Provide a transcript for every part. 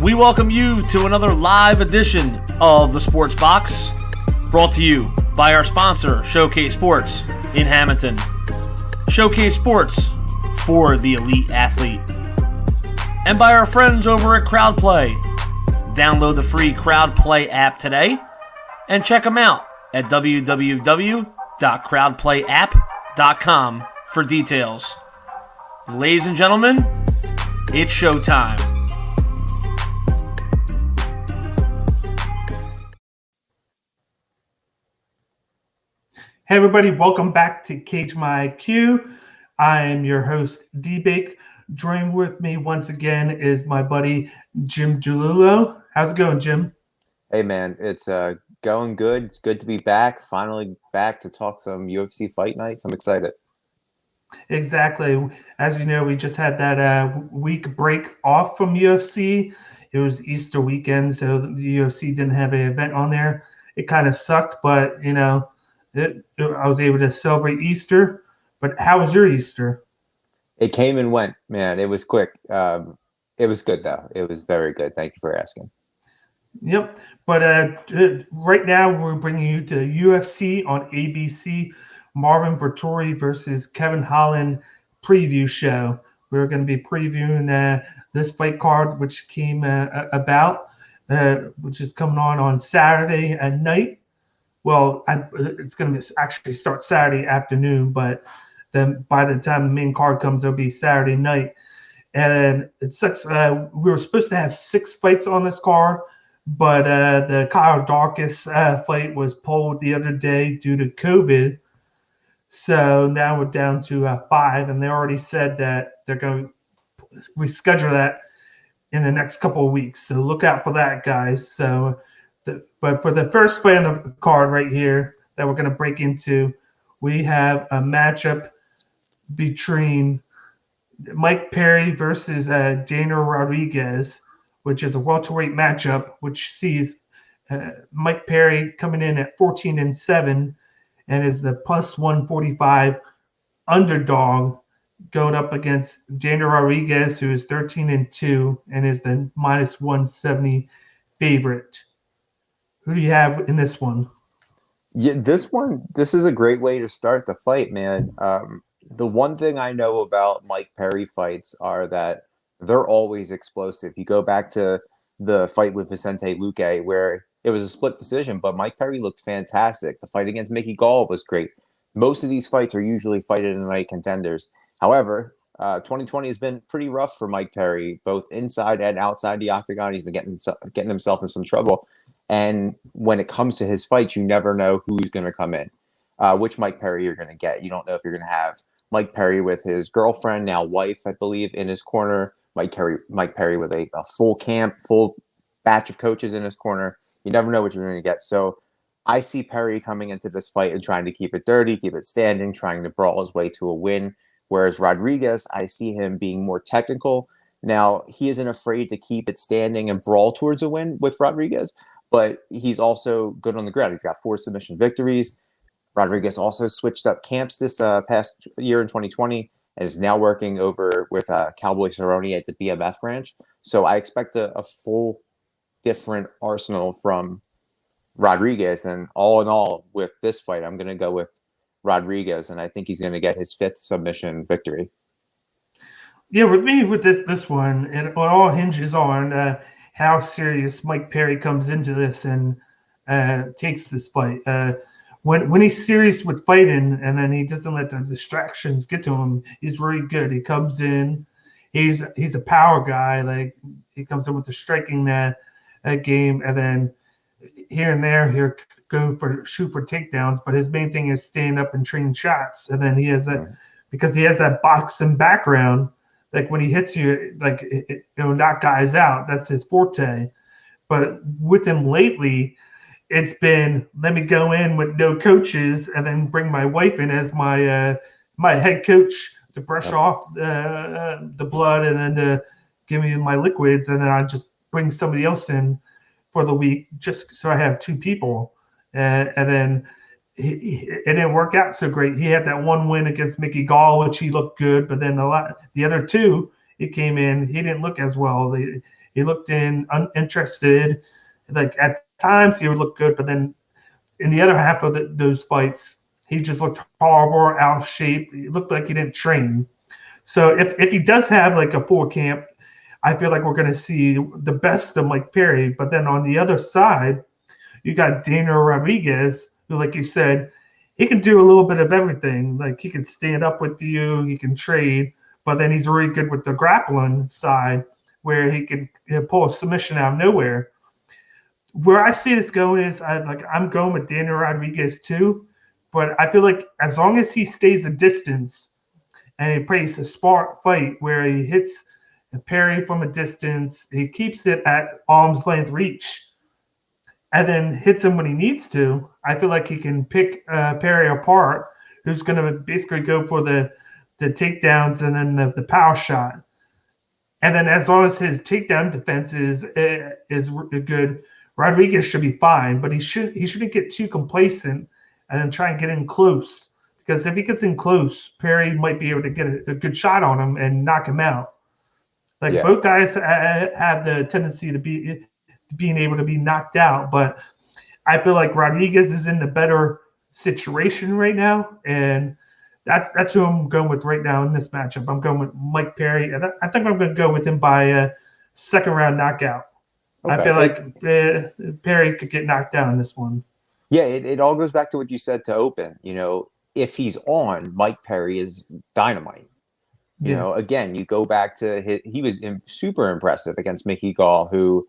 We welcome you to another live edition of the Sports Box, brought to you by our sponsor, Showcase Sports in Hamilton. Showcase Sports for the elite athlete. And by our friends over at CrowdPlay. Download the free CrowdPlay app today and check them out at www.crowdplayapp.com for details. Ladies and gentlemen, it's showtime. Hey everybody, welcome back to Cage My IQ. I am your host, D-Bake. Joining with me once again is my buddy, Jim DiLullo. How's it going, Jim? Hey man, it's going good. It's good to be back. Finally back to talk some UFC fight nights. I'm excited. Exactly. As you know, we just had that week break off from UFC. It was Easter weekend, so the UFC didn't have an event on there. It kind of sucked, but you know, I was able to celebrate Easter. But how was your Easter? It came and went, man. It was quick. It was good though. It was very good. Thank you for asking. Yep. But right now we're bringing you to UFC on ABC, Marvin Vettori versus Kevin Holland preview show. We're going to be previewing this fight card, which came which is coming on Saturday at night. Well, it's going to actually start Saturday afternoon, but then by the time the main card comes, it'll be Saturday night. And it sucks. We were supposed to have 6 fights on this card, but the Kyle Darkus fight was pulled the other day due to COVID. So now we're down to 5, and they already said that they're going to reschedule that in the next couple of weeks. So look out for that, guys. So, but for the first fight on the card right here that we're going to break into, we have a matchup between Mike Perry versus Daniel Rodriguez, which is a welterweight matchup, which sees Mike Perry coming in at 14-7 and is the plus 145 underdog going up against Daniel Rodriguez, who is 13-2 and is the minus 170 favorite. Who do you have in this one? Yeah, this is a great way to start the fight, man. The one thing I know about Mike Perry fights are that they're always explosive. You go back to the fight with Vicente Luque, where it was a split decision, but Mike Perry looked fantastic. The fight against Mickey Gall was great. Most of these fights are usually fight of the night contenders. However, 2020 has been pretty rough for Mike Perry, both inside and outside the octagon. He's been getting himself in some trouble. And when it comes to his fights, you never know who's going to come in, which Mike Perry you're going to get. You don't know if you're going to have Mike Perry with his girlfriend, now wife, I believe, in his corner. Mike Perry with a full camp, full batch of coaches in his corner. You never know what you're going to get. So I see Perry coming into this fight and trying to keep it dirty, keep it standing, trying to brawl his way to a win. Whereas Rodriguez, I see him being more technical. Now, he isn't afraid to keep it standing and brawl towards a win with Rodriguez, but he's also good on the ground. He's got 4 submission victories. Rodriguez also switched up camps this past year in 2020 and is now working over with Cowboy Cerrone at the BMF ranch. So I expect a full different arsenal from Rodriguez. And all in all, with this fight, I'm going to go with Rodriguez, and I think he's going to get his 5th submission victory. Yeah, with me, with this one, it all hinges on how serious Mike Perry comes into this and takes this fight. When he's serious with fighting, and then he doesn't let the distractions get to him, he's really good. He comes in, he's a power guy. Like, he comes in with the striking game, and then here and there he'll shoot for takedowns. But his main thing is staying up and trading shots. And then he has that because he has that boxing background. Like, when he hits you, like, it'll knock guys out. That's his forte. But with him lately, it's been, let me go in with no coaches and then bring my wife in as my my head coach to brush off the blood and then to give me my liquids. And then I just bring somebody else in for the week just so I have 2 people. And then it didn't work out so great. He had that one win against Mickey Gall, which he looked good, but then the other 2, he came in, he didn't look as well. He looked uninterested. Like at times he would look good, but then in the other half of those fights, he just looked horrible, out of shape. He looked like he didn't train. So if he does have like a full camp, I feel like we're going to see the best of Mike Perry. But then on the other side, you got Daniel Rodriguez, who, like you said, he can do a little bit of everything. Like he can stand up with you, he can trade, but then he's really good with the grappling side, where he'll pull a submission out of nowhere. Where I see this going is I'm going with Daniel Rodriguez too, but I feel like as long as he stays a distance and he plays a smart fight where he hits Perry from a distance, he keeps it at arm's length reach, and then hits him when he needs to, I feel like he can pick Perry apart, who's going to basically go for the takedowns and then the power shot. And then as long as his takedown defense is good, Rodriguez should be fine, but he shouldn't get too complacent and then try and get in close, because if he gets in close, Perry might be able to get a good shot on him and knock him out. Both guys have the tendency to being able to be knocked out, but I feel like Rodriguez is in the better situation right now, and that's who I'm going with right now in this matchup. I'm going with Mike Perry, and I think I'm going to go with him by a second round knockout. Okay. I feel like Perry could get knocked down in this one. Yeah, it all goes back to what you said to open. If he's on, Mike Perry is dynamite. You know, again, you go back to he was super impressive against Mickey Gall, who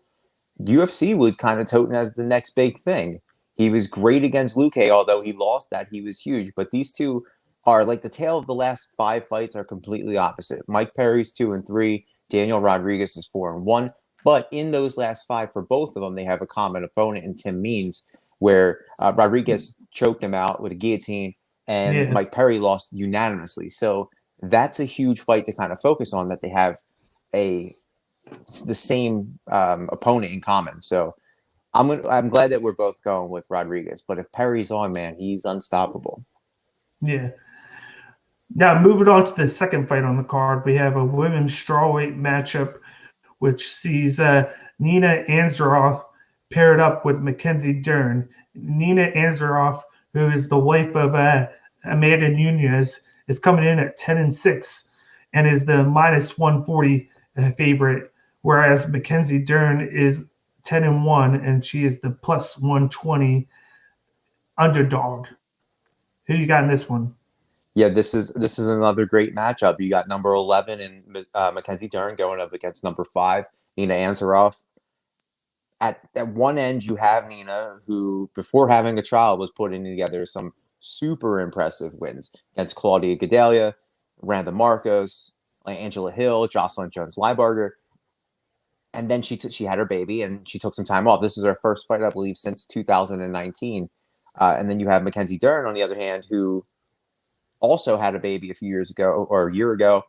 UFC was kind of toting as the next big thing. He was great against Luque, although he lost that. He was huge. But these two are like the tale of the last 5 fights are completely opposite. Mike Perry's 2-3. Daniel Rodriguez is 4-1. But in those last 5 for both of them, they have a common opponent in Tim Means, where Rodriguez choked him out with a guillotine, and Mike Perry lost unanimously. So that's a huge fight to kind of focus on, that they have the same opponent in common. So I'm glad that we're both going with Rodriguez. But if Perry's on, man, he's unstoppable. Yeah. Now, moving on to the second fight on the card, we have a women's strawweight matchup, which sees Nina Ansaroff paired up with Mackenzie Dern. Nina Ansaroff, who is the wife of Amanda Nunes, is coming in at 10-6 and is the -140 favorite, whereas Mackenzie Dern is 10-1 and she is the +120 underdog. Who you got in this one? Yeah, this is another great matchup. You got number 11 and Mackenzie Dern going up against number 5, Nina Ansaroff. At one end, you have Nina, who before having a child was putting together some super impressive wins against Claudia Gadelha, Randa Marcos, Angela Hill, Jocelyn Jones-Leibarger. And then she had her baby and she took some time off. This is her first fight, I believe, since 2019. And then you have Mackenzie Dern, on the other hand, who also had a baby a few years ago or a year ago,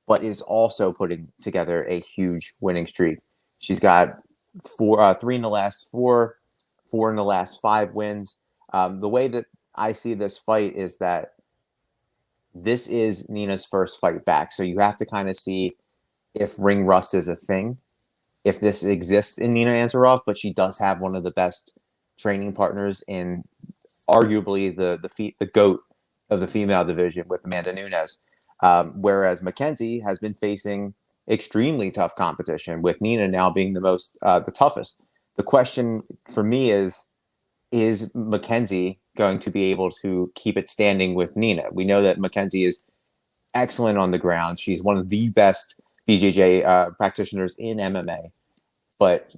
but is also putting together a huge winning streak. She's got 3 in the last 4 in the last 5 wins. The way that I see this fight is that this is Nina's first fight back. So you have to kind of see if ring rust is a thing, if this exists in Nina Ansaroff, but she does have one of the best training partners in arguably the GOAT of the female division with Amanda Nunes. Whereas Mackenzie has been facing extremely tough competition, with Nina now being the toughest. The question for me is Mackenzie going to be able to keep it standing with Nina? We know that Mackenzie is excellent on the ground. She's one of the best BJJ practitioners in MMA, but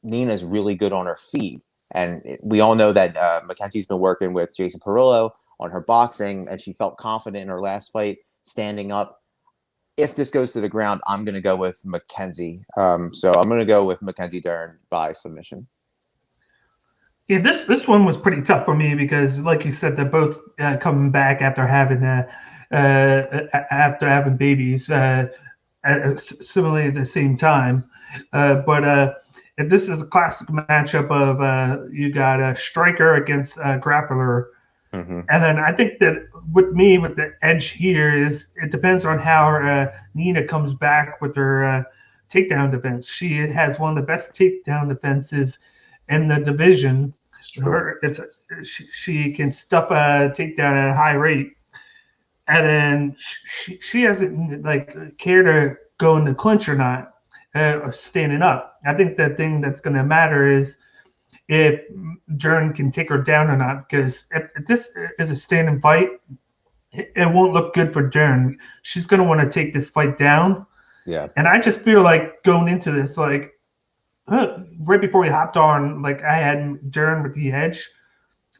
Nina's really good on her feet. And we all know that Mackenzie's been working with Jason Perillo on her boxing, and she felt confident in her last fight standing up. If this goes to the ground, I'm going to go with Mackenzie. So I'm going to go with Mackenzie Dern by submission. Yeah, this one was pretty tough for me because, like you said, they're both coming back after having babies, similarly at the same time. But this is a classic matchup of you got a striker against a grappler. Mm-hmm. And then I think that with the edge here is it depends on how Nina comes back with her takedown defense. She has one of the best takedown defenses in the division. She can stuff a takedown at a high rate, and then she hasn't like care to go in the clinch or not, standing up. I think the thing that's going to matter is if DERN can take her down or not, because if this is a standing fight, it won't look good for DERN. She's going to want to take this fight down. Yeah. And I just feel like going into this, like right before we hopped on, like I had DERN with the edge.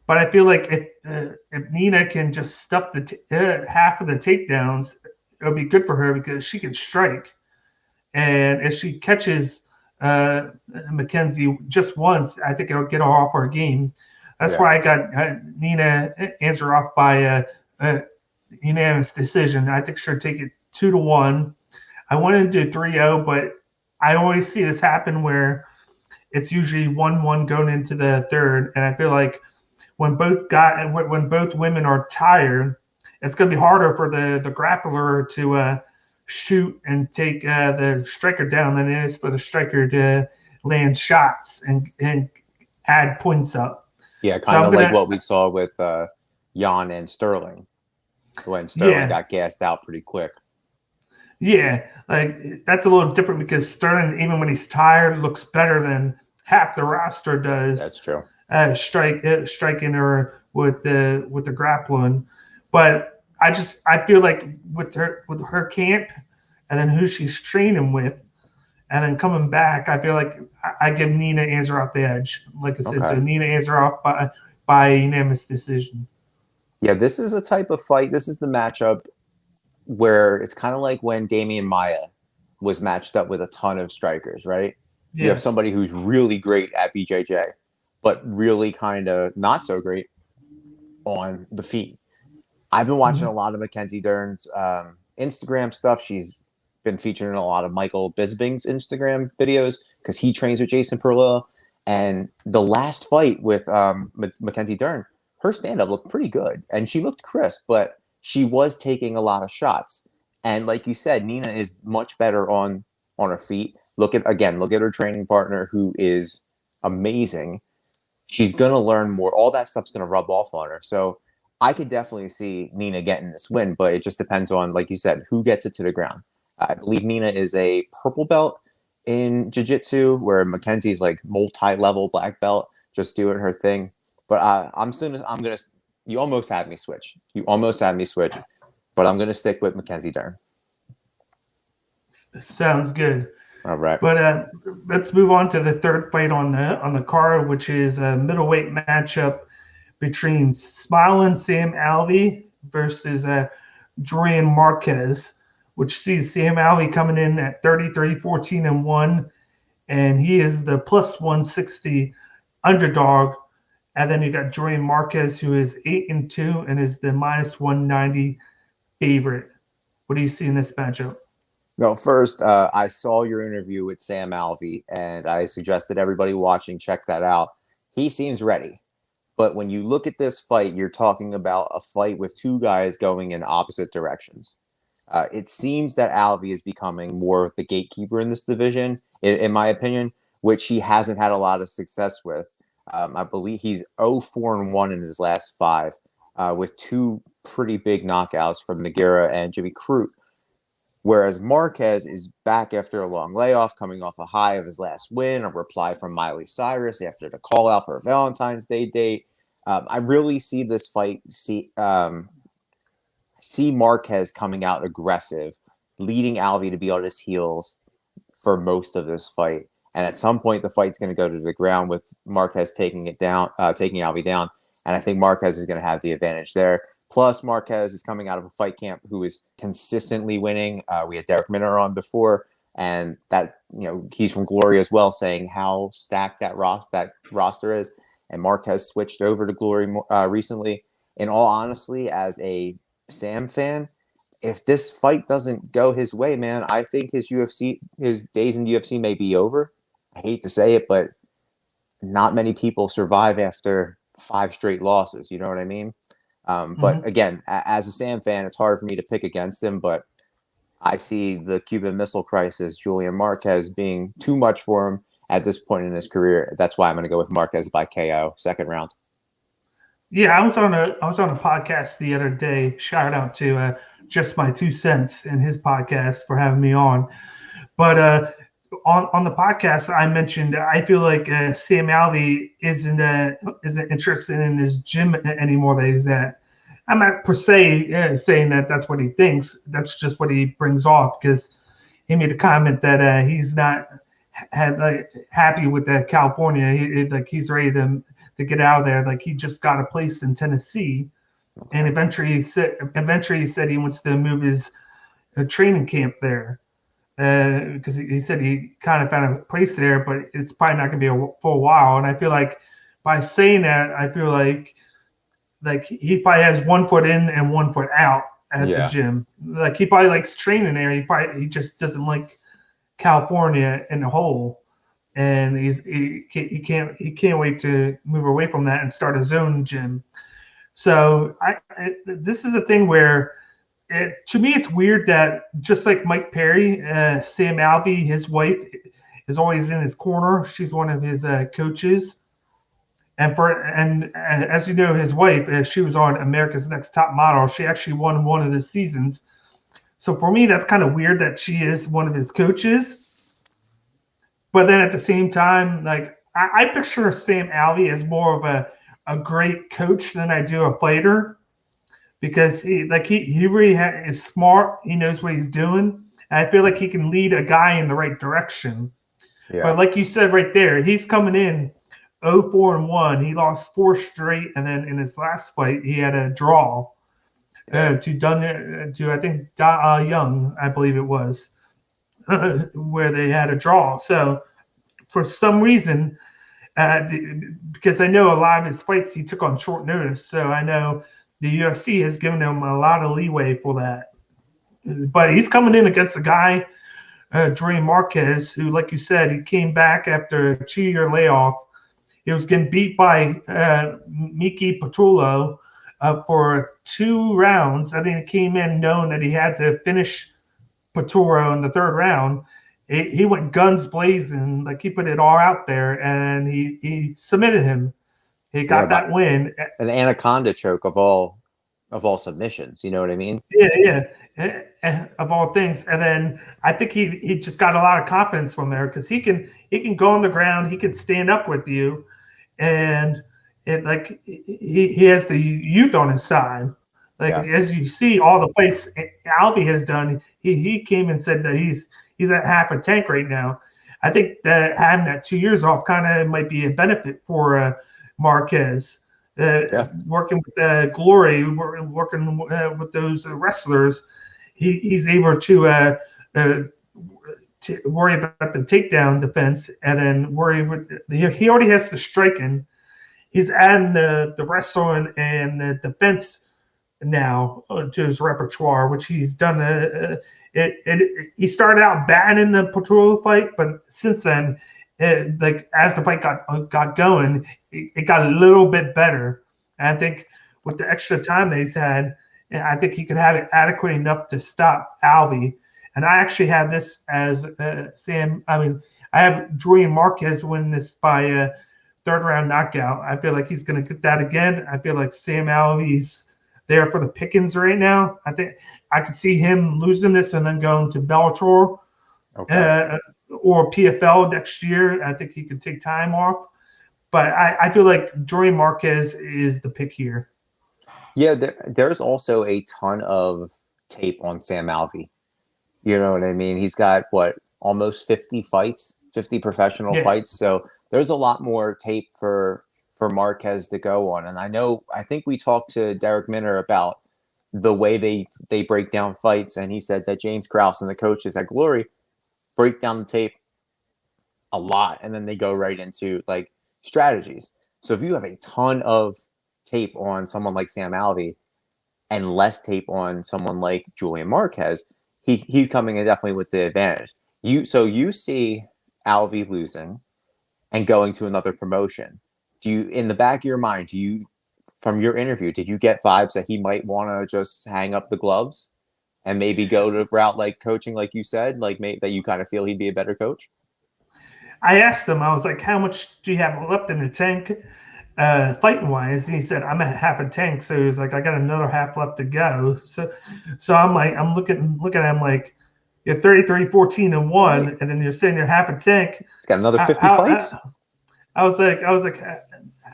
But I feel like if Nina can just stuff the half of the takedowns, it'll be good for her because she can strike. And if she catches Mackenzie just once, I think it'll get her off her game. That's why I got Nina answer off by unanimous decision. I think she'll take it 2-1. I wanted to do 3-0, but I always see this happen where it's usually 1-1 going into the third, and I feel like when both women are tired, it's going to be harder for the grappler to shoot and take the striker down than it is for the striker to land shots and add points up. Yeah, kind of like what we saw with Jan and Sterling when Sterling got gassed out pretty quick. Yeah, like that's a little different because Sterling, even when he's tired, looks better than half the roster does. That's true. Striking her with the grappling, but I feel like with her camp and then who she's training with, and then coming back, I feel like I give Nina answer off the edge. Like I said, so Nina answer off by unanimous decision. Yeah, this is a type of fight. This is the matchup where it's kind of like when Damian Maia was matched up with a ton of strikers, right? Yeah. You have somebody who's really great at BJJ, but really kind of not so great on the feet. I've been watching a lot of Mackenzie Dern's Instagram stuff. She's been featured in a lot of Michael Bisping's Instagram videos because he trains with Jason Perlow. And the last fight with Mackenzie Dern, her stand-up looked pretty good. And she looked crisp, but she was taking a lot of shots. And like you said, Nina is much better on her feet. Look at her training partner who is amazing. She's going to learn more. All that stuff's going to rub off on her. So I could definitely see Nina getting this win, but it just depends on, like you said, who gets it to the ground. I believe Nina is a purple belt in jiu-jitsu, where Mackenzie's like multi-level black belt, just doing her thing. But you almost had me switch. But I'm going to stick with Mackenzie Dern. Sounds good. All right. But let's move on to the third fight on the card, which is a middleweight matchup between Smiling Sam Alvey versus Julian Marquez, which sees Sam Alvey coming in at 30-14-1, and he is the plus 160 underdog. And then you got Julian Marquez, who is 8-2 and is the minus 190 favorite. What do you see in this matchup? Well, first, I saw your interview with Sam Alvey, and I suggested everybody watching check that out. He seems ready. But when you look at this fight, you're talking about a fight with two guys going in opposite directions. It seems that Alvey is becoming more the gatekeeper in this division, in my opinion, which he hasn't had a lot of success with. I believe he's 0-4-1 in his last 5, with 2 pretty big knockouts from Nogueira and Jimmy Crute. Whereas Marquez is back after a long layoff, coming off a high of his last win, a reply from Miley Cyrus after the call out for a Valentine's Day date. I really see this fight, see Marquez coming out aggressive, leading Alvey to be on his heels for most of this fight. And at some point, the fight's going to go to the ground with Marquez taking Alvey down. And I think Marquez is going to have the advantage there. Plus, Marquez is coming out of a fight camp who is consistently winning. We had Derek Minner on before, and that he's from Glory as well, saying how stacked that roster is. And Marquez switched over to Glory recently. In all honesty, as a Sam fan, if this fight doesn't go his way, man, I think his days in UFC may be over. I hate to say it, but not many people survive after 5 straight losses. You know what I mean? But again, as a Sam fan, it's hard for me to pick against him. But I see the Cuban Missile Crisis, Julian Marquez, being too much for him at this point in his career. That's why I'm going to go with Marquez by KO, second round. Yeah, I was on a podcast the other day. Shout out to Just My Two Cents and his podcast for having me on. But on the podcast, I mentioned I feel like Sam Alvey isn't interested in his gym anymore that he's at. I'm not per se saying that that's what he thinks. That's just what he brings off, because he made a comment that he's not happy with California. He's ready to get out of there. Like, he just got a place in Tennessee, and eventually he said he wants to move his training camp there, because he said he kind of found a place there, but it's probably not going to be for a while. And I feel like by saying that, I feel like he probably has 1 foot in and 1 foot out at the gym. Like, he probably likes training there. He just doesn't like California in the whole. And he can't wait to move away from that and start his own gym. So this is a thing where, to me, it's weird that just like Mike Perry, Sam Alvey, his wife, is always in his corner. She's one of his coaches. And as you know, his wife, she was on America's Next Top Model. She actually won one of the seasons. So for me, that's kind of weird that she is one of his coaches. But then at the same time, like, I picture Sam Alvey as more of a great coach than I do a fighter, because he really is smart. He knows what he's doing. And I feel like he can lead a guy in the right direction. Yeah. But like you said right there, he's coming in 0-4-1. He lost 4 straight, and then in his last fight, he had a draw to I think Young, I believe it was, where they had a draw. So for some reason, because I know a lot of his fights he took on short notice, so I know the UFC has given him a lot of leeway for that. But he's coming in against a guy, Julian Marquez, who, like you said, he came back after a 2-year layoff. He was getting beat by Miki Patullo for 2 rounds. I think he came in knowing that he had to finish Patullo in the 3rd round. He went guns blazing, like, he put it all out there, and he submitted him. He got that win. An anaconda choke of all submissions. You know what I mean? Yeah. Of all things. And then I think he just got a lot of confidence from there, because he can go on the ground, he can stand up with you, and he has the youth on his side. As you see, all the fights Alvey has done, he came and said that he's at half a tank right now. I think that having that 2 years off kind of might be a benefit for Marquez. Working with Glory, working with those wrestlers, he's able to worry about the takedown defense, and then he already has the striking. He's adding the wrestling and the defense now to his repertoire, which he's done. He started out bad in the Patullo fight, but since then, as the fight got going, it got a little bit better. And I think with the extra time that he's had, I think he could have it adequate enough to stop Alvey. And I actually have this as I have Julian Marquez win this by a 3rd round knockout. I feel like he's going to get that again. I feel like Sam Alvey's there for the pickings right now. I think I could see him losing this and then going to Bellator or PFL next year. I think he could take time off. But I feel like Julian Marquez is the pick here. Yeah, there's also a ton of tape on Sam Alvey. You know what I mean? He's got, almost 50 fights, 50 professional fights. So there's a lot more tape for Marquez to go on. And I think we talked to Derek Minner about the way they break down fights. And he said that James Krause and the coaches at Glory break down the tape a lot. And then they go right into strategies. So if you have a ton of tape on someone like Sam Alvey and less tape on someone like Julian Marquez, he's coming in definitely with the advantage. You see Alvey losing and going to another promotion. Do you, in the back of your mind, do you from your interview, did you get vibes that he might want to just hang up the gloves and maybe go to route like coaching, like you said, like that you kind of feel he'd be a better coach? I asked him, I was like, how much do you have left in the tank, fighting wise? And he said, I'm at half a tank. So he was like, I got another half left to go. So I'm like, I'm looking at him like, you're 33, 14 and 1, Right. and then you're saying you're half a tank. He's got another 50 How, fights. I was like,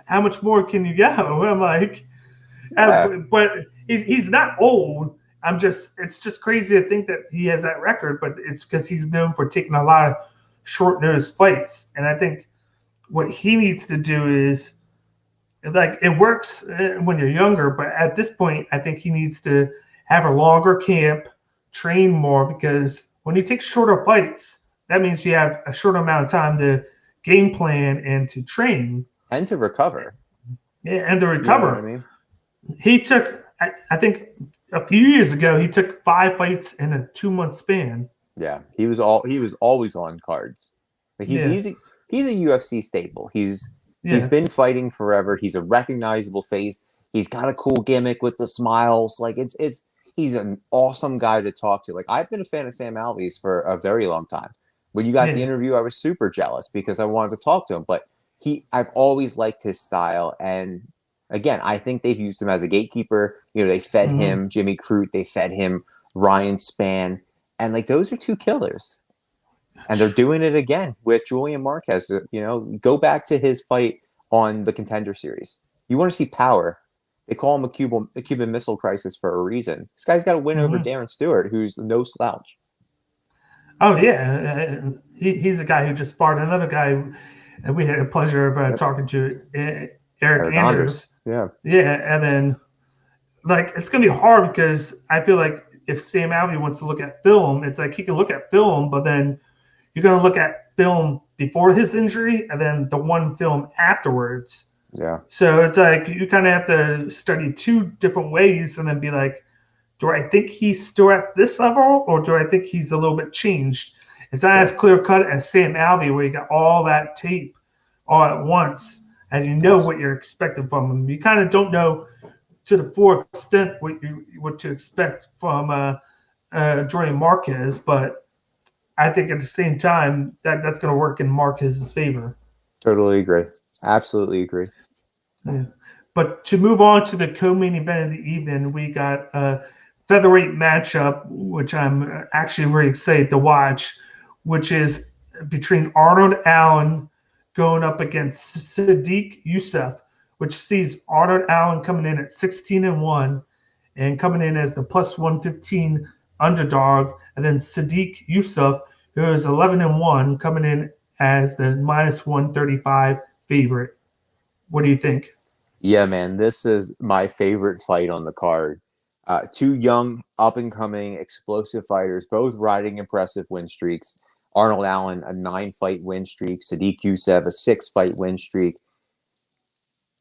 how much more can you go? I'm like, Yeah. but he's not old. It's just crazy to think that he has that record, but it's because he's known for taking a lot of short notice fights. And I think what he needs to do is, like, it works when you're younger, but at this point, I think he needs to have a longer camp, train more, because when you take shorter fights, that means you have a shorter amount of time to game plan and to train. And to recover. Yeah, and to recover. You know what I mean? He took, I think a few years ago, he took 5 fights in a 2-month span. Yeah, he was always on cards. Like he's a UFC staple. He's been fighting forever. He's a recognizable face. He's got a cool gimmick with the smiles. Like he's an awesome guy to talk to. Like I've been a fan of Sam Alvey's for a very long time. When you got the interview, I was super jealous because I wanted to talk to him. But I've always liked his style. And again, I think they've used him as a gatekeeper. You know, they fed him Jimmy Crute. They fed him Ryan Spann. And like those are 2 killers. And they're doing it again with Julian Marquez. You know, go back to his fight on the Contender Series. You want to see power. They call him a Cuban Missile Crisis for a reason. This guy's got to win over Darren Stewart, who's no slouch. Oh, yeah. He's a guy who just fought another guy, and we had the pleasure of talking to, Eric Anders. Yeah. Yeah, and then, like, it's going to be hard because I feel like if Sam Alvey wants to look at film, it's like he can look at film, but then you're going to look at film before his injury and then the one film afterwards. Yeah. So it's like you kind of have to study 2 different ways and then be like, do I think he's still at this level, or do I think he's a little bit changed? It's not as clear cut as Sam Alvey, where you got all that tape all at once and you know what you're expecting from him. You kind of don't know to the full extent what to expect from Julian Marquez, but I think at the same time that's going to work in Marquez's favor. Totally agree. Absolutely agree. Yeah. But to move on to the co-main event of the evening, we got a featherweight matchup, which I'm actually very excited to watch, which is between Arnold Allen going up against Sadiq Youssef, which sees Arnold Allen coming in at 16-1 and coming in as the plus 115 underdog, and then Sadiq Youssef, who is 11-1, coming in as the minus 135 favorite. What do you think? Yeah, man, this is my favorite fight on the card. 2 young, up-and-coming, explosive fighters, both riding impressive win streaks. Arnold Allen, a 9-fight win streak. Sadiq Youssef, a 6-fight win streak.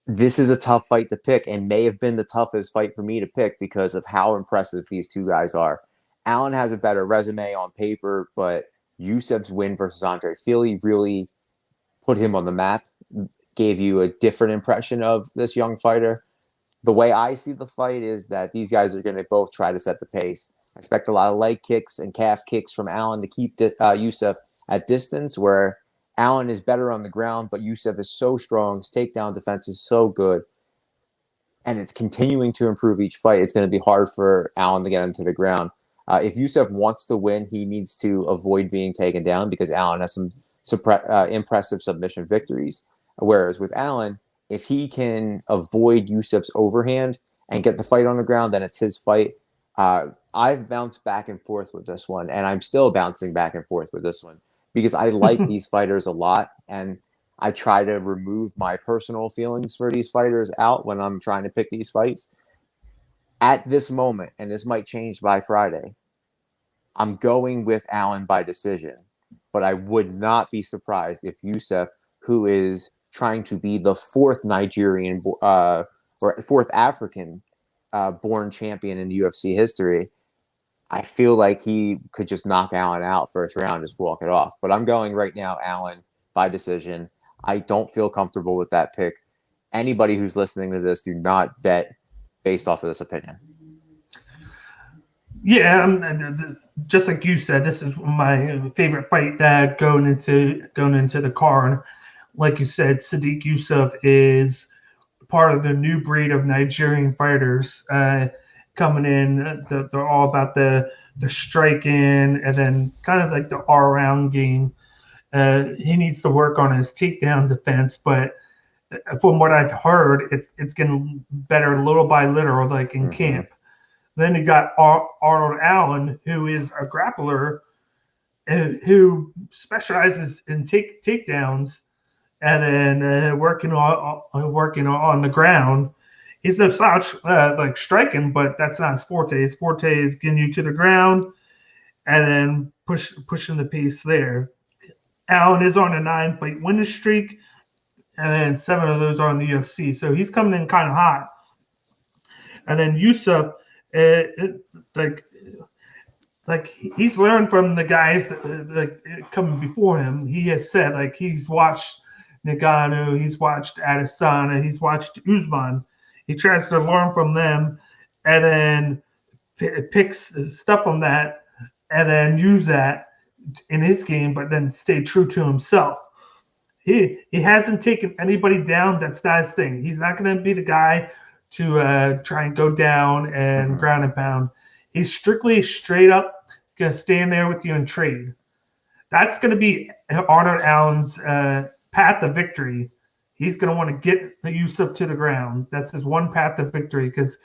This is a tough fight to pick, and may have been the toughest fight for me to pick because of how impressive these 2 guys are. Allen has a better resume on paper, but Youssef's win versus Andre Fili really put him on the map, gave you a different impression of this young fighter. The way I see the fight is that these guys are going to both try to set the pace. I expect a lot of leg kicks and calf kicks from Allen to keep Youssef at distance, where Allen is better on the ground, but Youssef is so strong. His takedown defense is so good. And it's continuing to improve each fight. It's going to be hard for Allen to get into the ground. If Youssef wants to win, he needs to avoid being taken down because Allen has some impressive submission victories. Whereas with Allen, if he can avoid Youssef's overhand and get the fight on the ground, then it's his fight. I've bounced back and forth with this one, and I'm still bouncing back and forth with this one because I like these fighters a lot, and I try to remove my personal feelings for these fighters out when I'm trying to pick these fights. At this moment, and this might change by Friday, I'm going with Allen by decision, but I would not be surprised if Youssef, who is trying to be the 4th Nigerian or 4th African born champion in UFC history, I feel like he could just knock Allen out first round, just walk it off. But I'm going right now, Allen by decision. I don't feel comfortable with that pick. anybody who's listening to this, do not bet based off of this opinion. Yeah, just like you said, this is my favorite fight going into the card. Like you said, Sadiq Yusuff is part of the new breed of Nigerian fighters coming in. They're all about the striking and then kind of like the all-around game. He needs to work on his takedown defense, but from what I've heard, it's getting better little by little, like in camp. Then you got Arnold Allen, who is a grappler who specializes in takedowns, and then working on the ground. He's no slouch like striking, but that's not his forte. His forte is getting you to the ground and then pushing the pace there. Allen is on a 9-fight winning streak, and then 7 of those are in the UFC. So he's coming in kind of hot. And then Yusuff, like he's learned from the guys that coming before him. He has said like he's watched Ngannou, he's watched Adesanya, he's watched Usman. He tries to learn from them, and then picks stuff from that, and then use that in his game, but then stay true to himself. He hasn't taken anybody down. That's not his thing. He's not going to be the guy to try and go down and ground and pound. He's strictly straight up going to stand there with you and trade. That's going to be Arnold Allen's path to victory. He's going to want to get Yusuff to the ground. That's his one path to victory, because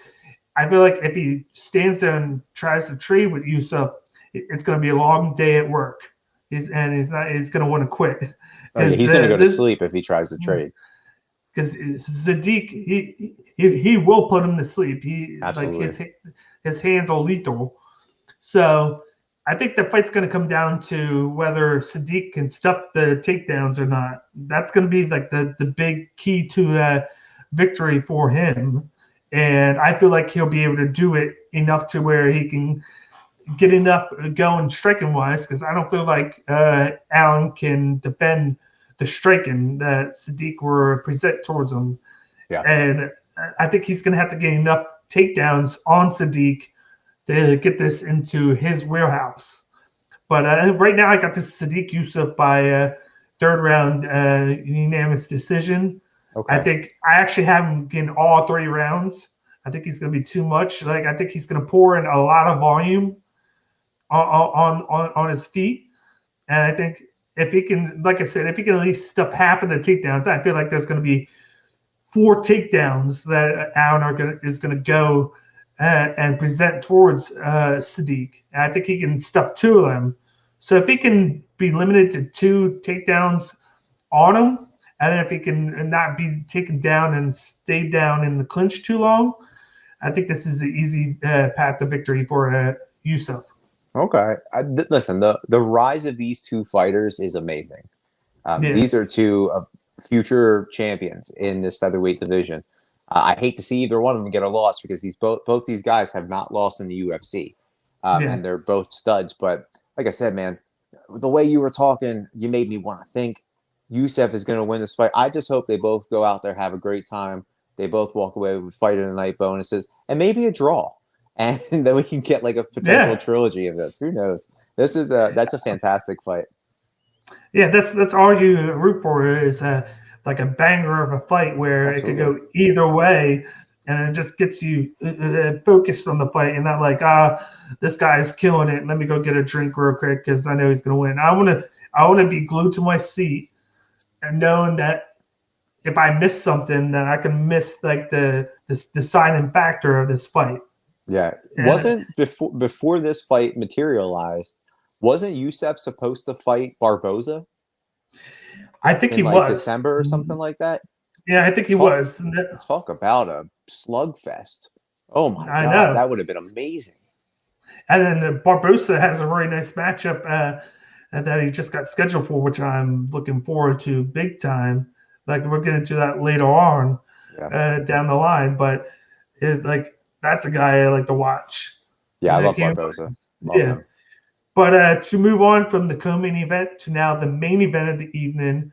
I feel like if he stands there and tries to trade with Yusuff, it's going to be a long day at work. He's going to want to quit. He's going to go to sleep if he tries to trade. Because Sadiq, he will put him to sleep. Absolutely. Like his hands are lethal. So I think the fight's going to come down to whether Sadiq can stuff the takedowns or not. That's going to be like the big key to victory for him. And I feel like he'll be able to do it enough to where he can get enough going striking wise, because I don't feel like Allen can defend the striking that Sadiq will present towards him. Yeah. And I think he's going to have to get enough takedowns on Sadiq to get this into his warehouse. But right now, I got this Sadiq Yusuff by third round unanimous decision. Okay. I actually have him getting all 3 rounds. I think he's going to be too much. Like, I think he's going to pour in a lot of volume on his feet. And I think if he can, like I said, if he can at least stuff half of the takedowns, I feel like there's going to be 4 takedowns that Allen is going to go and present towards Sadiq. And I think he can stuff 2 of them. So if he can be limited to 2 takedowns on him, and then if he can not be taken down and stay down in the clinch too long, I think this is an easy path to victory for Yusuff. Okay. Listen, the rise of these 2 fighters is amazing. These are 2 future champions in this featherweight division. I hate to see either one of them get a loss, because both these guys have not lost in the UFC, and they're both studs. But like I said, man, the way you were talking, you made me want to think Yusuff is going to win this fight. I just hope they both go out there, have a great time. They both walk away with fight of the night bonuses and maybe a draw. And then we can get like a potential trilogy of this. Who knows? That's a fantastic fight. Yeah, that's all you root for is like a banger of a fight where Absolutely. It could go either way, and it just gets you focused on the fight and not like, this guy's killing it. Let me go get a drink real quick because I know he's gonna win. I want to be glued to my seat and knowing that if I miss something, that I can miss like the deciding factor of this fight. Yeah, wasn't before this fight materialized, wasn't Yusuff supposed to fight Barboza? I think he was December or something like that. Yeah, I think he was. Talk about a slugfest! Oh my God, that would have been amazing. And then Barboza has a really nice matchup that he just got scheduled for, which I'm looking forward to big time. Like we're getting to that later on down the line, but that's a guy I like to watch. Yeah, I love Barboza. Love him. But to move on from the co-main event to now the main event of the evening,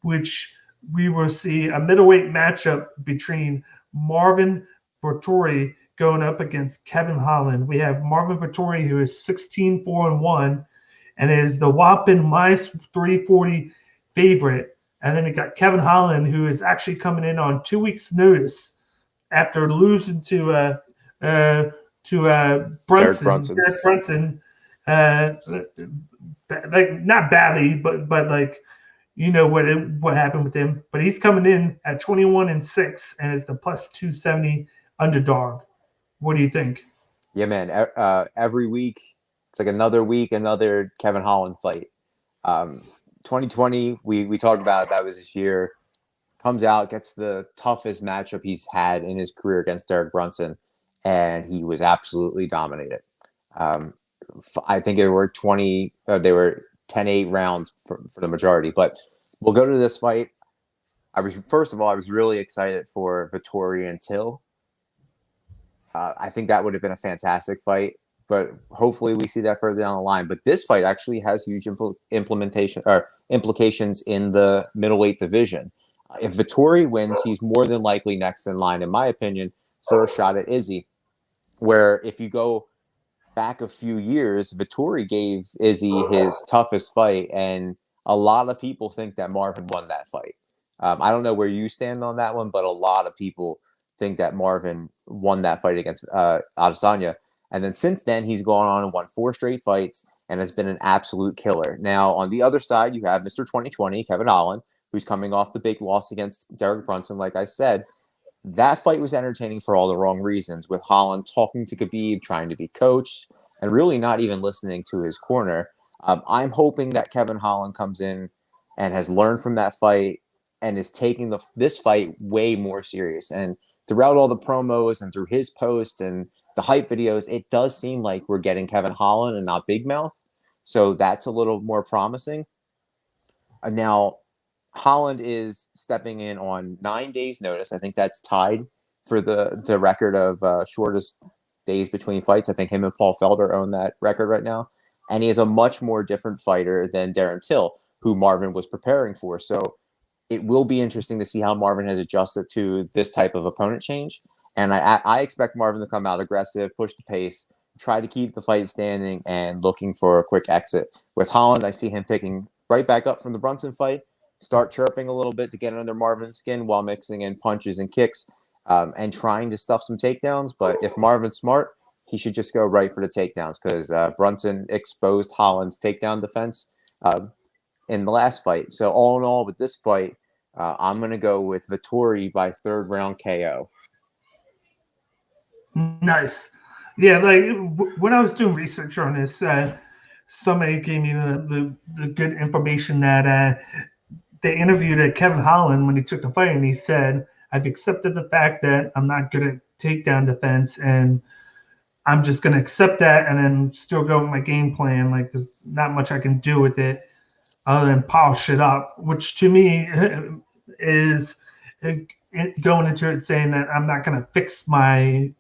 which we will see a middleweight matchup between Marvin Vettori going up against Kevin Holland. We have Marvin Vettori, who is 16-4-1, and is the whopping minus 340 favorite. And then we got Kevin Holland, who is actually coming in on 2 weeks' notice after losing to Brunson. Derek Brunson, like not badly, but like you know what happened with him. But he's coming in at 21-6 and is the plus 270 underdog. What do you think? Yeah, man. Every week, it's like another week, another Kevin Holland fight. 2020, we talked about it. That was his year. Comes out, gets the toughest matchup he's had in his career against Derek Brunson, and he was absolutely dominated. I think they were 10-8 rounds for the majority. But we'll go to this fight. I was really excited for Vettori and Till. I think that would have been a fantastic fight, but hopefully we see that further down the line. But this fight actually has huge implications in the middleweight division. If Vettori wins, he's more than likely next in line, in my opinion, for a shot at Izzy. Where if you go back a few years, Vettori gave Izzy his toughest fight, and a lot of people think that Marvin won that fight. I don't know where you stand on that one, but a lot of people think that Marvin won that fight against Adesanya. And then since then, he's gone on and won 4 straight fights and has been an absolute killer. Now, on the other side, you have Mr. 2020, Kevin Holland, who's coming off the big loss against Derek Brunson, like I said. That fight was entertaining for all the wrong reasons, with Holland talking to Khabib, trying to be coached, and really not even listening to his corner. I'm hoping that Kevin Holland comes in and has learned from that fight and is taking this fight way more serious. And throughout all the promos and through his posts and the hype videos, it does seem like we're getting Kevin Holland and not Big Mouth. So that's a little more promising. Now, Holland is stepping in on 9 days' notice. I think that's tied for the record of shortest days between fights. I think him and Paul Felder own that record right now. And he is a much more different fighter than Darren Till, who Marvin was preparing for. So it will be interesting to see how Marvin has adjusted to this type of opponent change. And I expect Marvin to come out aggressive, push the pace, try to keep the fight standing, and looking for a quick exit. With Holland, I see him picking right back up from the Brunson fight, start chirping a little bit to get under Marvin's skin while mixing in punches and kicks and trying to stuff some takedowns. But if Marvin's smart, he should just go right for the takedowns because Brunson exposed Holland's takedown defense in the last fight. So all in all, with this fight, I'm going to go with Vettori by 3rd round KO. Nice. Yeah, like when I was doing research on this, somebody gave me the good information that they interviewed Kevin Holland when he took the fight, and he said, I've accepted the fact that I'm not good at takedown defense, and I'm just going to accept that and then still go with my game plan. Like, there's not much I can do with it other than polish it up, which to me is going into it saying that I'm not going to fix my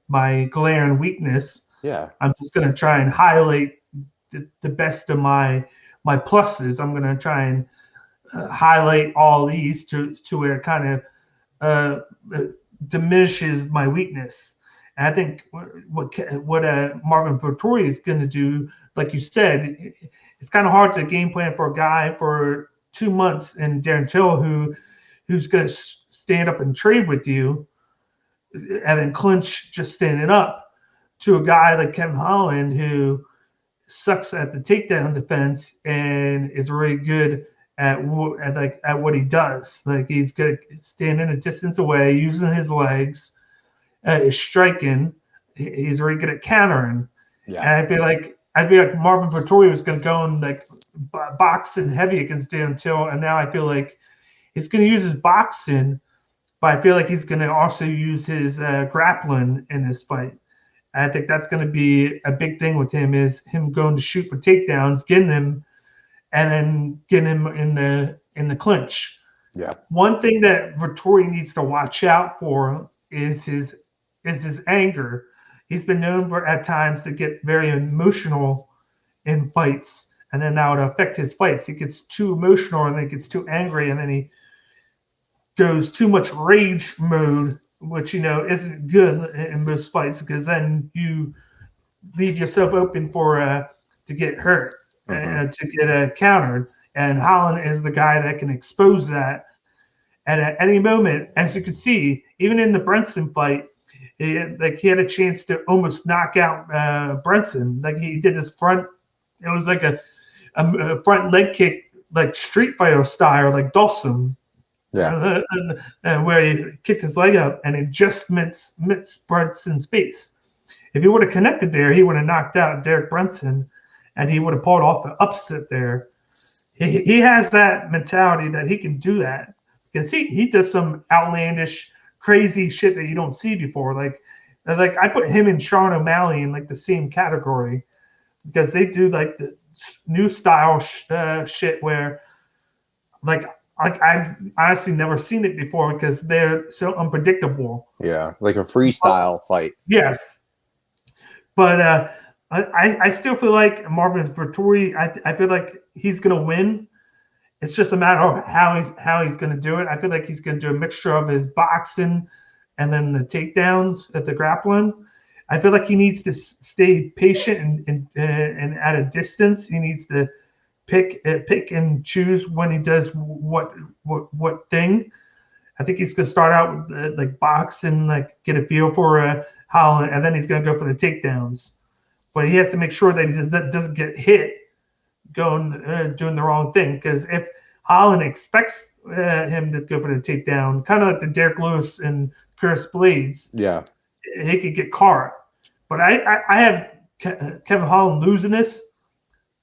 glaring weakness. Yeah. I'm just going to try and highlight the best of my pluses. I'm going to try and highlight all these to where it kind of diminishes my weakness. And I think what Marvin Vettori is going to do, like you said, it's kind of hard to game plan for a guy for 2 months and Darren Till who's going to stand up and trade with you and then clinch just standing up, to a guy like Kevin Holland who sucks at the takedown defense and is really good at what he does. Like, he's good at standing a distance away, using his legs, is striking. He's very good at countering. Yeah. And I feel like Marvin Vettori was going to go and like boxing heavy against Darren Till, and now I feel like he's going to use his boxing, but I feel like he's going to also use his grappling in this fight. And I think that's going to be a big thing with him, is him going to shoot for takedowns, getting him, and then getting him in the clinch. Yeah. One thing that Vettori needs to watch out for is his anger. He's been known for at times to get very emotional in fights, and then that would affect his fights. He gets too emotional and then gets too angry, and then goes too much rage mode, which isn't good in most fights, because then you leave yourself open for to get hurt, to get countered. And Holland is the guy that can expose that. And at any moment, as you could see, even in the Brunson fight, he had a chance to almost knock out Brunson. Like he did his front. It was like a front leg kick, like Street Fighter style, like Dawson. Yeah. And where he kicked his leg up and it just missed Brunson's face. If he would have connected there, he would have knocked out Derek Brunson, and he would have pulled off the upset there. He has that mentality that he can do that, because he does some outlandish, crazy shit that you don't see before. Like I put him and Sean O'Malley in like the same category, because they do like the new style shit where like I've honestly never seen it before, because they're so unpredictable. Yeah, like a freestyle fight. Yes. But I still feel like Marvin Vettori, I feel like he's going to win. It's just a matter of how he's going to do it. I feel like he's going to do a mixture of his boxing and then the takedowns at the grappling. I feel like he needs to stay patient and at a distance. He needs to pick and choose when he does what thing. I think he's going to start out with like boxing, like get a feel for Holland, and then he's going to go for the takedowns. But he has to make sure that he doesn't get hit doing the wrong thing. Because if Holland expects him to go for the takedown, kind of like the Derek Lewis and Curtis Blades, yeah, he could get caught. But I have Kevin Holland losing this,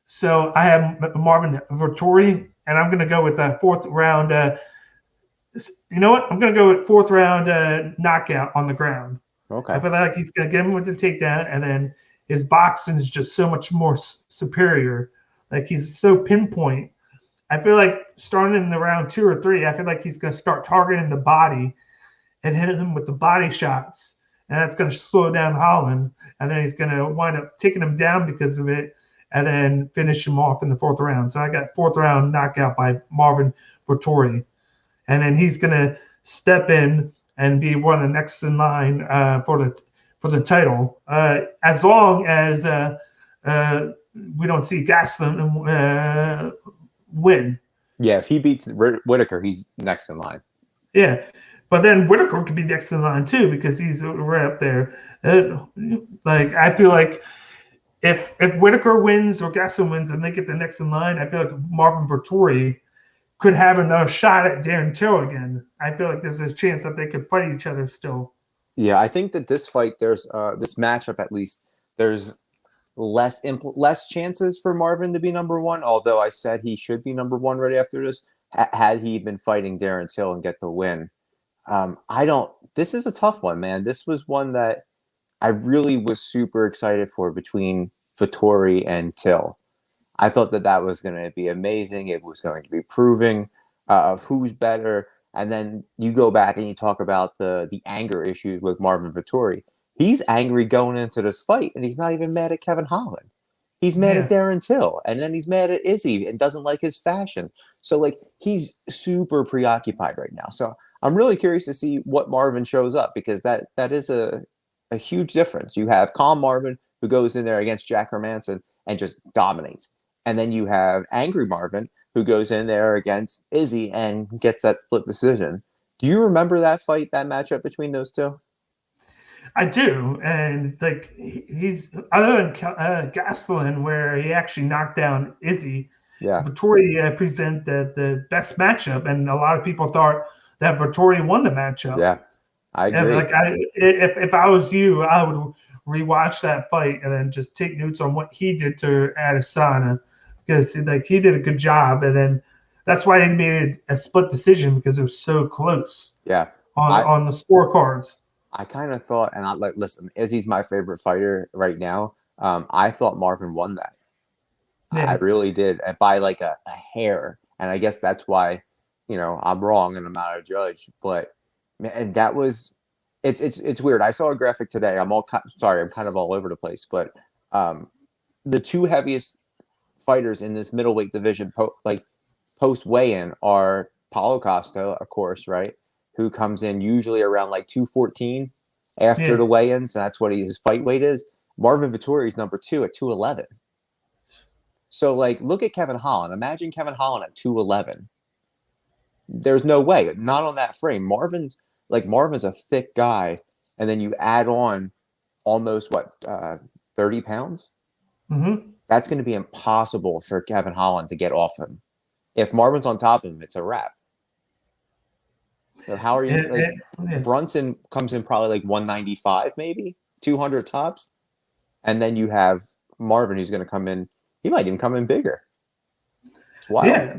so I have Marvin Vettori, and I'm going to go with a fourth round. You know what? I'm going to go with fourth round knockout on the ground. Okay. I feel like he's going to get him with the takedown, and then his boxing is just so much more superior. Like he's so pinpoint. I feel like starting in the round 2 or 3, I feel like he's going to start targeting the body and hitting him with the body shots, and that's going to slow down Holland, and then he's going to wind up taking him down because of it, and then finish him off in the 4th round. So I got 4th round knockout by Marvin Vettori, and then he's going to step in and be one of the next in line for the title, as long as we don't see Gastelum win. Yeah, if he beats Whitaker, he's next in line. Yeah, but then Whitaker could be next in line too, because he's right up there. Like I feel like if Whitaker wins or Gastelum wins and they get the next in line, I feel like Marvin Vettori could have another shot at Darren Till again. I feel like there's a chance that they could fight each other still. Yeah, I think that this fight, there's this matchup at least, there's less chances for Marvin to be number 1. Although I said he should be number 1 right after this, had he been fighting Darren Till and get the win. This is a tough one, man. This was one that I really was super excited for between Vettori and Till. I thought that was going to be amazing. It was going to be proving of who's better. And then you go back and you talk about the anger issues with Marvin Vettori. He's angry going into this fight, and he's not even mad at Kevin Holland. He's mad at Darren Till, and then he's mad at Izzy and doesn't like his fashion. So, like, he's super preoccupied right now. So I'm really curious to see what Marvin shows up, because that is a huge difference. You have calm Marvin, who goes in there against Jack Hermanson and just dominates. And then you have angry Marvin, who goes in there against Izzy and gets that split decision. Do you remember that fight, that matchup between those two? I do, and like he's other than Gastelum, where he actually knocked down Izzy. Yeah, Vettori presented the best matchup, and a lot of people thought that Vettori won the matchup. Yeah, I agree. And like if I was you, I would rewatch that fight and then just take notes on what he did to Adesanya, because like he did a good job, and then that's why he made a split decision, because it was so close. Yeah, on the scorecards. I kind of thought, and listen, Izzy's my favorite fighter right now. I thought Marvin won that. Yeah. I really did, and by like a hair. And I guess that's why, I'm wrong and I'm not a judge. But man, that was, it's weird. I saw a graphic today. I'm kind of all over the place. But the two heaviest fighters in this middleweight division, post weigh-in, are Paulo Costa, of course, right? who comes in usually around like 214 after the weigh-ins. That's what his fight weight is. Marvin Vettori is number 2 at 211. So, like, look at Kevin Holland. Imagine Kevin Holland at 211. There's no way. Not on that frame. Marvin's a thick guy, and then you add on almost, 30 pounds? Mm-hmm. That's going to be impossible for Kevin Holland to get off him. If Marvin's on top of him, it's a wrap. So how are you? Brunson comes in probably like 195, maybe 200 tops, and then you have Marvin who's going to come in. He might even come in bigger. It's wild. Yeah,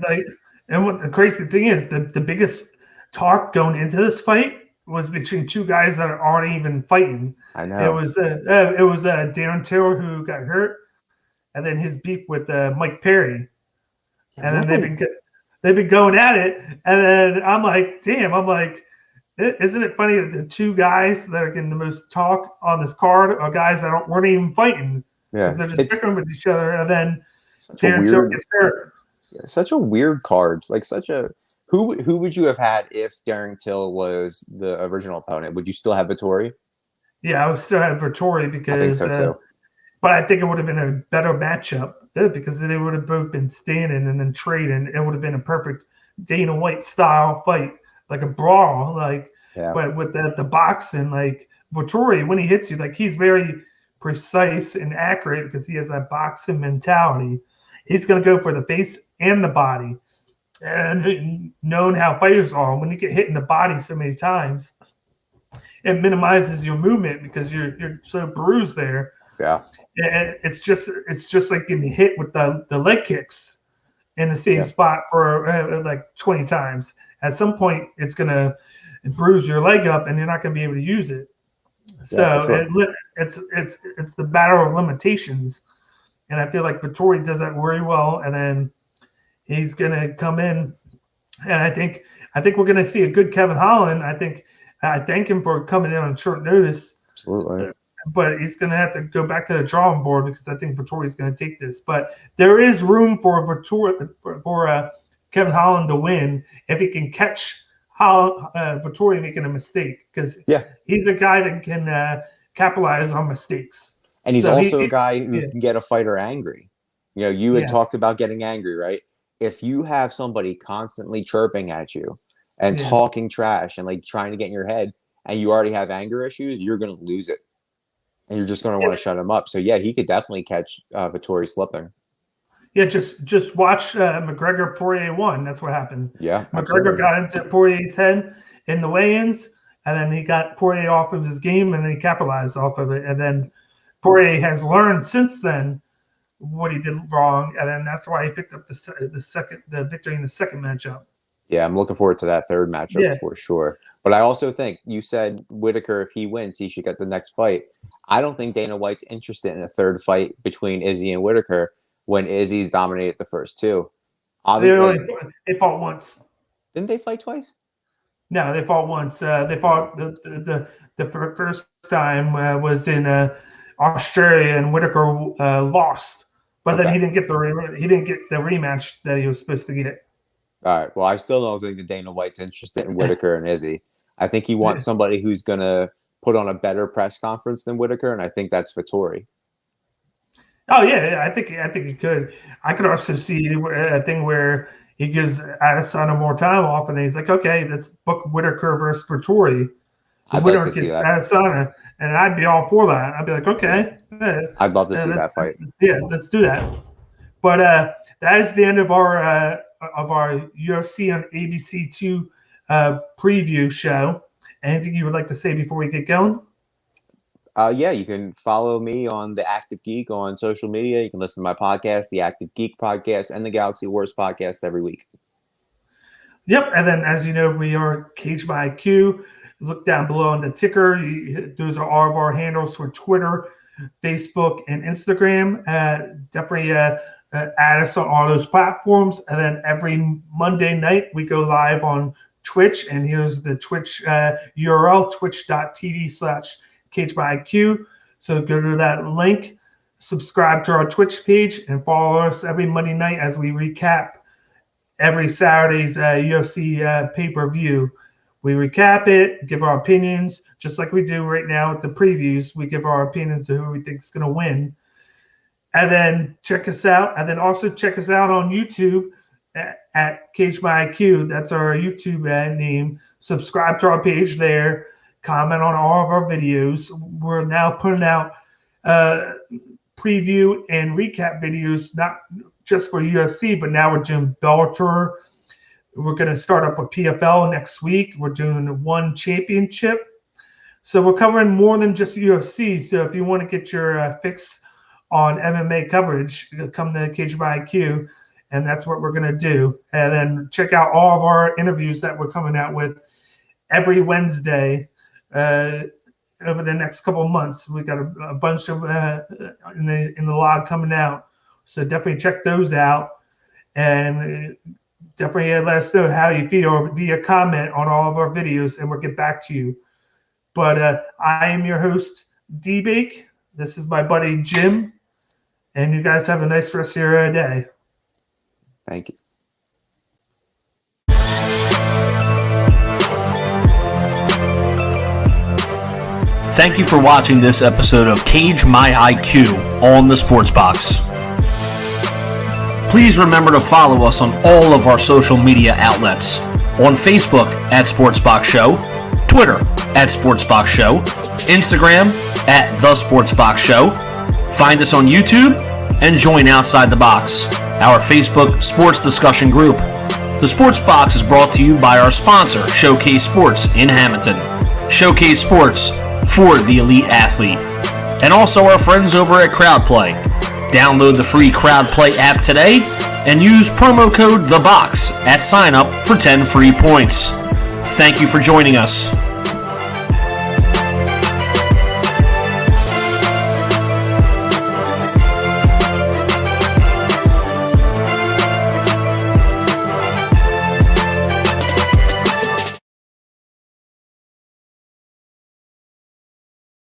and what the crazy thing is, the biggest talk going into this fight was between two guys that aren't even fighting. I know. It was Darren Till who got hurt, and then his beef with Mike Perry, and then they've been going at it, and then I'm like, damn, isn't it funny that the two guys that are getting the most talk on this card are guys that weren't even fighting? Yeah, they're just bickering with each other, and then Darren Till gets hurt. Such a weird card. Like who would you have had if Darren Till was the original opponent? Would you still have Vettori? Yeah, I would still have Vettori because I think so too. But I think it would have been a better matchup because they would have both been standing and then trading. It would have been a perfect Dana White style fight, like a brawl. But with the boxing, like Vettori, when he hits you, like he's very precise and accurate because he has that boxing mentality. He's going to go for the face and the body. And knowing how fighters are, when you get hit in the body so many times, it minimizes your movement because you're so bruised there. Yeah. And it's just like getting hit with the leg kicks in the same spot for like 20 times. At some point, it's going to bruise your leg up, and you're not going to be able to use it. So it's the battle of limitations, and I feel like Vettori does that very well. And then he's going to come in, and I think we're going to see a good Kevin Holland. I thank him for coming in on short notice. Absolutely. But he's going to have to go back to the drawing board because I think Vettori's going to take this. But there is room for Kevin Holland to win if he can catch Vettori making a mistake, because he's a guy that can capitalize on mistakes. And he's also a guy who can get a fighter angry. You know, you had talked about getting angry, right? If you have somebody constantly chirping at you and talking trash and like trying to get in your head, and you already have anger issues, you're going to lose it. And you're just going to want to shut him up. So, yeah, he could definitely catch Vettori slipping. Yeah, just watch McGregor Poirier 1. That's what happened. Yeah, McGregor got into Poirier's head in the weigh-ins, and then he got Poirier off of his game, and then he capitalized off of it. And then Poirier has learned since then what he did wrong, and then that's why he picked up the victory in the second matchup. Yeah, I'm looking forward to that third matchup for sure. But I also think you said Whitaker, if he wins, he should get the next fight. I don't think Dana White's interested in a third fight between Izzy and Whitaker when Izzy's dominated the first two. They fought once. Didn't they fight twice? No, they fought once. They fought the first time was in Australia, and Whitaker lost. But then he didn't get the rematch that he was supposed to get. All right. Well, I still don't think that Dana White's interested in Whitaker and Izzy. I think he wants somebody who's going to put on a better press conference than Whitaker, and I think that's Vettori. Oh yeah, I think he could. I could also see a thing where he gives Adesanya more time off, and he's like, okay, let's book Whitaker versus Vettori. I'd like to see that. Adesanya, and I'd be all for that. I'd be like, okay. I'd love to see that fight. Yeah, let's do that. But that is the end of our UFC on ABC 2 preview show. Anything you would like to say before we get going? Yeah, you can follow me on The Active Geek on social media. You can listen to my podcast, The Active Geek Podcast, and the Galaxy Wars Podcast every week. Yep, and then as you know, we are Caged by IQ. Look down below on the ticker. Those are all of our handles for Twitter, Facebook, and Instagram. Definitely add us on all those platforms. And then every Monday night, we go live on Twitch. And here's the Twitch URL, twitch.tv/CagedByIQ. So go to that link, subscribe to our Twitch page, and follow us every Monday night as we recap every Saturday's UFC pay-per-view, We recap it, give our opinions, just like we do right now with the previews. We give our opinions to who we think is going to win. And then check us out. And then also check us out on YouTube at Cage My IQ. That's our YouTube name. Subscribe to our page there. Comment on all of our videos. We're now putting out preview and recap videos, not just for UFC, but now we're doing Bellator. We're going to start up a PFL next week. We're doing one championship. So we're covering more than just UFC. So if you want to get your fix on MMA coverage, come to Cage by IQ, and that's what we're going to do. And then check out all of our interviews that we're coming out with every Wednesday over the next couple of months. We got a bunch of in the log coming out. So definitely check those out. And definitely let us know how you feel via comment on all of our videos, and we'll get back to you. But I am your host, D-Bake. This is my buddy, Jim. And you guys have a nice rest of your day. Thank you. Thank you for watching this episode of Cage My IQ on the Sports Box. Please remember to follow us on all of our social media outlets. On Facebook at Sportsbox Show, Twitter at Sportsbox Show, Instagram at The Sportsbox Show. Find us on YouTube and join Outside the Box, our Facebook sports discussion group. The Sports Box is brought to you by our sponsor, Showcase Sports in Hamilton. Showcase Sports for the elite athlete. And also our friends over at CrowdPlay. Download the free CrowdPlay app today and use promo code THEBOX at sign up for 10 free points. Thank you for joining us.